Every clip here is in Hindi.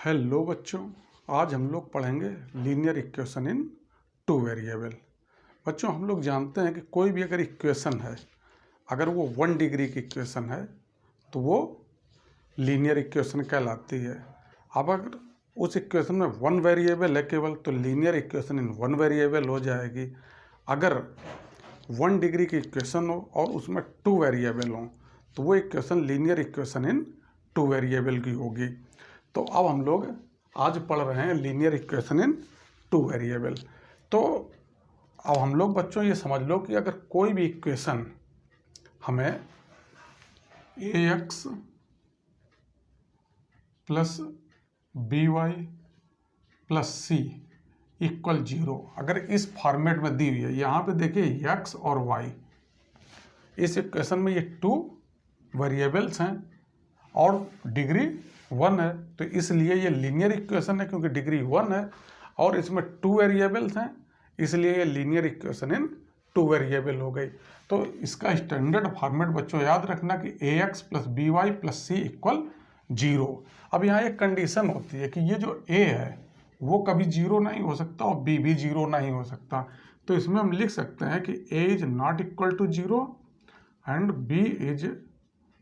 हेलो बच्चों, आज हम लोग पढ़ेंगे लीनियर इक्वेशन इन टू वेरिएबल। बच्चों, हम लोग जानते हैं कि कोई भी अगर इक्वेशन है, अगर वो 1 डिग्री की इक्वेशन है तो वो लीनियर इक्वेशन कहलाती है। अब अगर उस इक्वेशन में 1 वेरिएबल है केवल, तो लीनियर इक्वेशन इन 1 वेरिएबल हो जाएगी। अगर 1 डिग्री की इक्वेशन हो और उसमें 2 वेरिएबल हों तो वो equation linear equation in 2 variable की होगी। तो अब हम लोग आज पढ़ रहे हैं लीनियर इक्वेशन इन 2 वेरिएबल। तो अब हम लोग बच्चों ये समझ लो कि अगर कोई भी इक्वेशन हमें ax plus by plus c equal 0 अगर इस फॉर्मेट में दी हुई है, यहाँ पे देखिए x और y, इस इक्वेशन में ये 2 वेरिएबल्स हैं और डिग्री 1 है, तो इसलिए ये लीनियर इक्वेशन है क्योंकि डिग्री 1 है और इसमें 2 वेरिएबल्स हैं, इसलिए ये लीनियर इक्वेशन इन 2 वेरिएबल हो गई। तो इसका स्टैंडर्ड फॉर्मेट बच्चों याद रखना कि ax plus b y plus c equal 0। अब यहाँ एक कंडीशन होती है कि ये जो a है वो कभी 0 नहीं हो सकता और b भी 0 नहीं हो सकता। तो इसमें हम लिख सकते हैं कि a is not equal to 0 and b is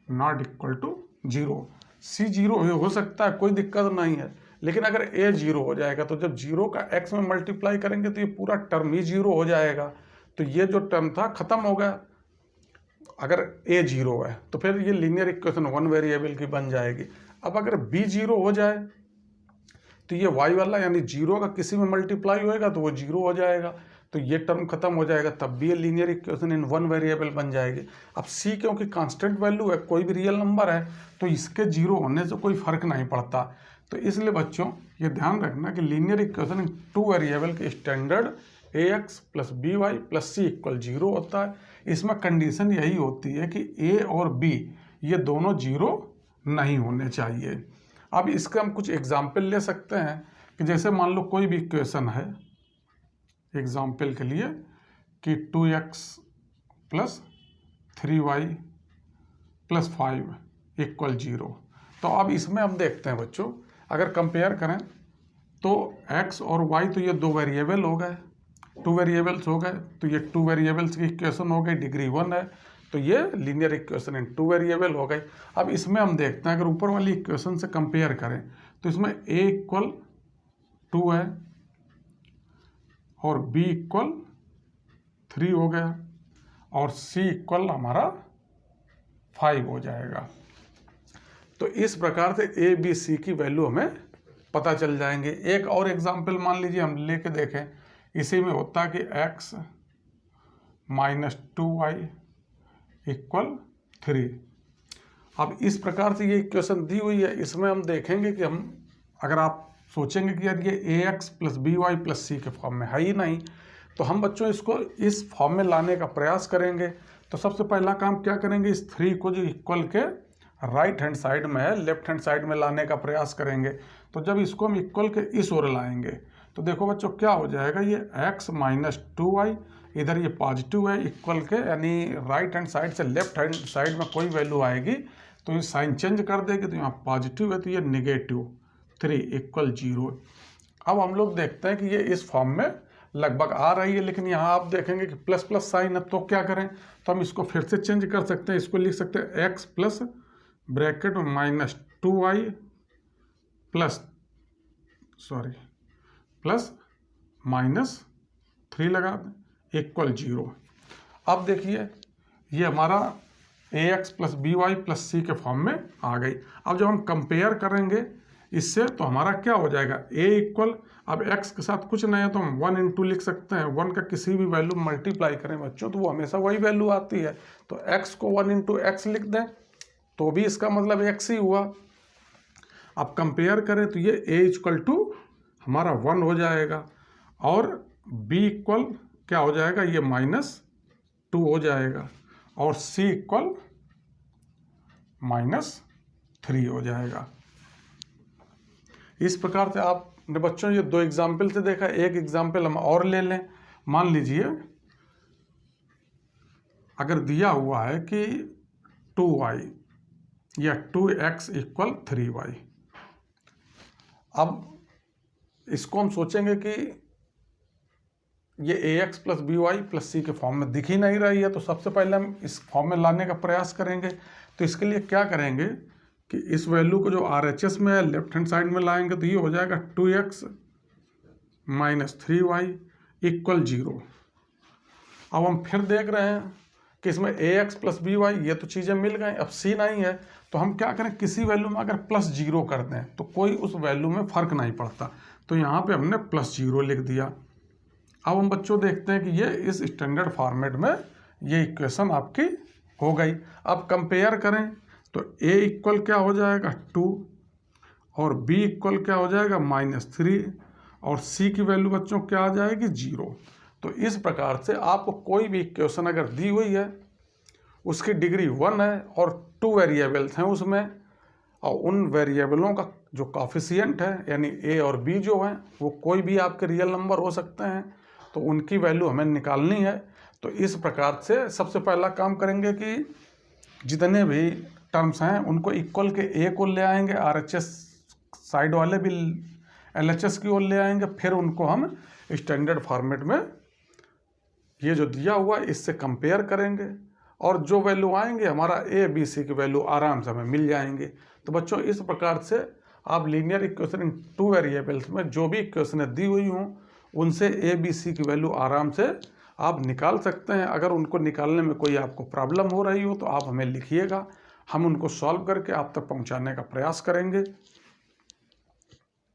not equal to 0। C 0 हो सकता है, कोई दिक्कत नहीं है, लेकिन अगर a 0 हो जाएगा तो जब 0 का x में मल्टीप्लाई करेंगे तो ये पूरा टर्म ही 0 हो जाएगा। तो ये जो टर्म था खत्म हो गया। अगर a 0 है तो फिर ये लीनियर इक्वेशन 1 वेरिएबल की बन जाएगी। अब अगर b 0 हो जाए तो ये y वाला यानी 0 का किसी में मल्टीप्लाई होएगा तो वो 0 हो जाएगा, तो ये टर्म खत्म हो जाएगा, तब भी ये लीनियर इक्वेशन इन 1 वेरिएबल बन जाएगी। अब c क्योंकि कांस्टेंट वैल्यू है, कोई भी रियल नंबर है, तो इसके 0 होने से कोई फर्क नहीं पड़ता। तो इसलिए बच्चों ये ध्यान रखना कि लीनियर इक्वेशन इन 2 वेरिएबल के standard ax plus b y plus c equal 0 होता है। इसमें कंडीशन यही होती है कि a और b ये दोनों 0 नहीं होने चाहिए। अब इसका हम कुछ एग्जाम्पल ले सकते हैं कि जैसे मान लो कोई भी इक्वेशन है, एग्जाम्पल के लिए कि 2x plus 3y plus 5 equal 0। तो अब इसमें हम देखते हैं बच्चों, अगर कंपेयर करें तो x और y तो ये 2 वेरिएबल हो गए, 2 वेरिएबल्स हो गए, तो ये 2 वेरिएबल्स की इक्वेशन हो गई, डिग्री 1 है, तो ये लीनियर इक्वेशन इन 2 वेरिएबल हो गई। अब इसमें हम देखते हैं, अगर ऊपर वाली इक्वेशन से कंपेयर करें तो इसमें a इक्वल 2 है और b इक्वल 3 हो गया और c इक्वल हमारा 5 हो जाएगा। तो इस प्रकार से a b c की वैल्यू हमें पता चल जाएंगे। एक और एग्जांपल मान लीजिए हम लेके देखें, इसी में होता है कि x माइनस 2y इक्वल 3। अब इस प्रकार से ये इक्वेशन दी हुई है, इसमें हम देखेंगे कि हम अगर आप सोचेंगे कि यार ये ax plus b y plus c के फॉर्म में है ही नहीं, तो हम बच्चों इसको इस फॉर्म में लाने का प्रयास करेंगे। तो सबसे पहला काम क्या करेंगे, इस 3 को जो इक्वल के राइट हैंड साइड में है लेफ्ट हैंड साइड में लाने का प्रयास करेंगे। तो जब इसको हम इक्वल के इस ओर लाएंगे तो देखो बच्चों क्या हो जाएगा, ये x माइनस 2y, इधर ये पॉजिटिव है इक्वल के, यानी राइट हैंड साइड से लेफ्ट हैंड साइड में कोई वैल्यू आएगी तो ये साइन चेंज कर देगी, तो यहाँ पॉजिटिव है तो ये नेगेटिव 3 इक्वल 0। अब हम लोग देखते हैं कि ये इस फॉर्म में लगभग आ रही है, लेकिन यहाँ आप देखेंगे कि प्लस प्लस साइन है, तो क्या करें, तो हम इसको फिर से चेंज कर सकते हैं। इसको लिख सकते हैं x प्लस ब्रैकेट में माइनस 2y प्लस माइनस 3 लगा दें इक्वल 0। अब देखिए ये हमारा ax plus b y plus c के फॉर्म में आ गई। अब जब हम कंपेयर करेंगे इससे तो हमारा क्या हो जाएगा, a इक्वल, अब x के साथ कुछ नहीं है तो हम 1 इंटू लिख सकते हैं। 1 का किसी भी वैल्यू मल्टीप्लाई करें बच्चों तो वो हमेशा वही वैल्यू आती है, तो x को 1 इंटू एक्स लिख दें तो भी इसका मतलब x ही हुआ। अब कंपेयर करें तो ये a इक्वल टू हमारा 1 हो जाएगा और b इक्वल क्या हो जाएगा, ये माइनस 2 हो जाएगा और c इक्वल माइनस 3 हो जाएगा। इस प्रकार से आपने बच्चों ये 2 एग्जाम्पल से देखा। एक एग्जाम्पल हम और ले लें, मान लीजिए अगर दिया हुआ है कि 2y या 2x इक्वल 3y अब इसको हम सोचेंगे कि ये ax plus b y plus c के फॉर्म में दिख ही नहीं रही है, तो सबसे पहले हम इस फॉर्म में लाने का प्रयास करेंगे। तो इसके लिए क्या करेंगे कि इस वैल्यू को जो RHS में है लेफ्ट हैंड साइड में लाएंगे, तो ये हो जाएगा 2x माइनस 3y इक्वल 0। अब हम फिर देख रहे हैं कि इसमें ax प्लस बी वाई ये तो चीज़ें मिल गई, अब c नहीं है, तो हम क्या करें, किसी वैल्यू में अगर प्लस 0 कर दें तो कोई उस वैल्यू में फ़र्क नहीं पड़ता, तो यहाँ पे हमने प्लस 0 लिख दिया। अब हम बच्चों देखते हैं कि ये इस स्टैंडर्ड फॉर्मेट में ये इक्वेशन आपकी हो गई। अब कंपेयर करें तो a इक्वल क्या हो जाएगा 2 और b इक्वल क्या हो जाएगा -3 और c की वैल्यू बच्चों क्या आ जाएगी 0। तो इस प्रकार से आपको कोई भी इक्वेशन अगर दी हुई है, उसकी डिग्री 1 है और 2 वेरिएबल्स हैं उसमें, और उन वेरिएबलों का जो कॉफिशिएंट है यानी a और b जो हैं वो कोई भी आपके रियल नंबर हो सकते हैं, तो उनकी वैल्यू हमें निकालनी है। तो इस प्रकार से सबसे पहला काम करेंगे कि जितने भी टर्म्स हैं उनको इक्वल के a को ले आएंगे, RHS साइड वाले भी LHS की ओर ले आएंगे, फिर उनको हम स्टैंडर्ड फॉर्मेट में ये जो दिया हुआ है इससे कंपेयर करेंगे, और जो वैल्यू आएंगे हमारा a b c की वैल्यू आराम से हमें मिल जाएंगे। तो बच्चों इस प्रकार से आप लीनियर इक्वेशन इन 2 वेरिएबल्स में जो भी इक्वेशनें दी हुई हों उनसे a b c की वैल्यू आराम से आप निकाल सकते हैं। अगर उनको निकालने में कोई आपको प्रॉब्लम हो रही हो तो आप हमें लिखिएगा, हम उनको सॉल्व करके आप तक पहुंचाने का प्रयास करेंगे।